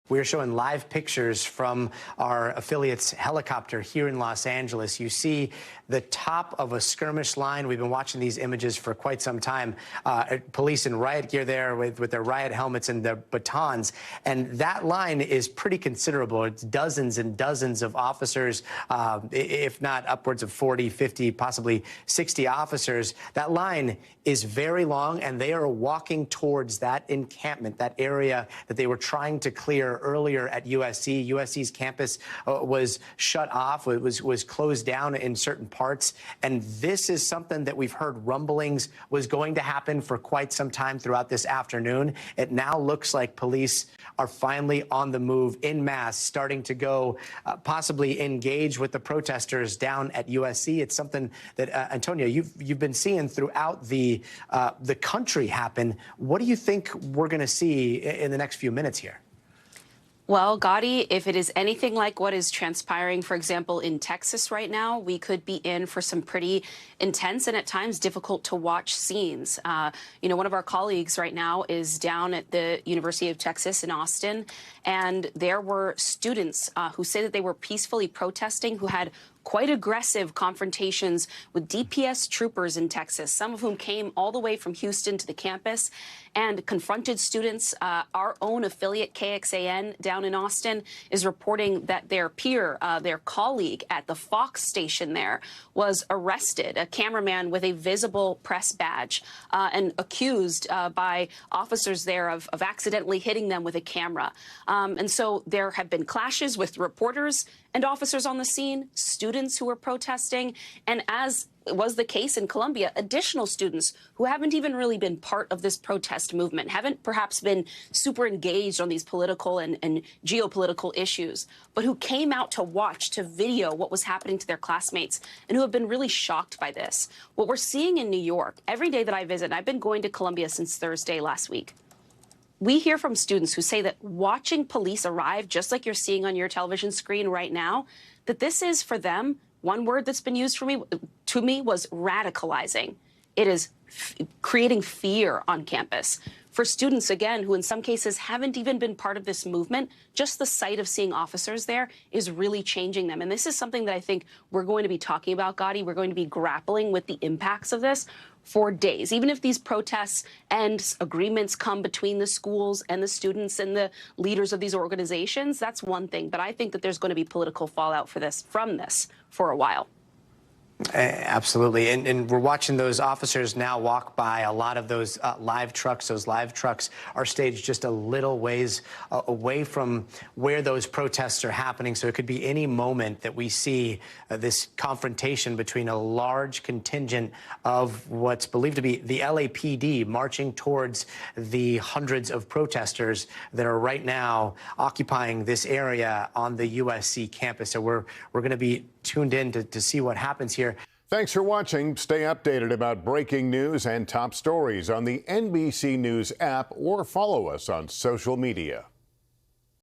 We're showing live pictures from our affiliate's helicopter here in Los Angeles. You see the top of a skirmish line. We've been watching these images for quite some time. Police in riot gear there with their riot helmets and their batons. And that line is pretty considerable. It's dozens and dozens of officers, if not upwards of 40, 50, possibly 60 officers. That line is very long, and they are walking towards that encampment, that area that they were trying to clear earlier at USC. USC's campus was shut off. It was closed down in certain parts. And this is something that we've heard rumblings was going to happen for quite some time throughout this afternoon. It now looks like police are finally on the move en masse, starting to go possibly engage with the protesters down at USC. It's something that, Antonia, you've been seeing throughout the country happen. What do you think we're going to see in the next few minutes here? Well, Gotti, if it is anything like what is transpiring, for example, in Texas right now, we could be in for some pretty intense and at times difficult to watch scenes. One of our colleagues right now is down at the University of Texas in Austin, and there were students who say that they were peacefully protesting, who had quite aggressive confrontations with DPS troopers in Texas, some of whom came all the way from Houston to the campus and confronted students. Our own affiliate, KXAN, down in Austin, is reporting that their peer, their colleague at the Fox station there, was arrested, a cameraman with a visible press badge, and accused by officers there of accidentally hitting them with a camera. And so there have been clashes with reporters and officers on the scene, students who were protesting, and as was the case in Colombia, additional students who haven't even really been part of this protest movement, haven't perhaps been super engaged on these political and geopolitical issues, but who came out to watch, to video what was happening to their classmates, and who have been really shocked by this. What we're seeing in New York, every day that I visit, and I've been going to Colombia since Thursday last week, we hear from students who say that watching police arrive, just like you're seeing on your television screen right now, that this is for them, one word that's been used to me was radicalizing. It is creating fear on campus. For students, again, who in some cases haven't even been part of this movement, just the sight of seeing officers there is really changing them. And this is something that I think we're going to be talking about, Gotti. We're going to be grappling with the impacts of this for days. Even if these protests and agreements come between the schools and the students and the leaders of these organizations, that's one thing. But I think that there's going to be political fallout from this for a while. Absolutely. And we're watching those officers now walk by a lot of those live trucks. Those live trucks are staged just a little ways away from where those protests are happening. So it could be any moment that we see this confrontation between a large contingent of what's believed to be the LAPD marching towards the hundreds of protesters that are right now occupying this area on the USC campus. So we're going to be tuned in to see what happens here. Thanks for watching. Stay updated about breaking news and top stories on the NBC News app or follow us on social media.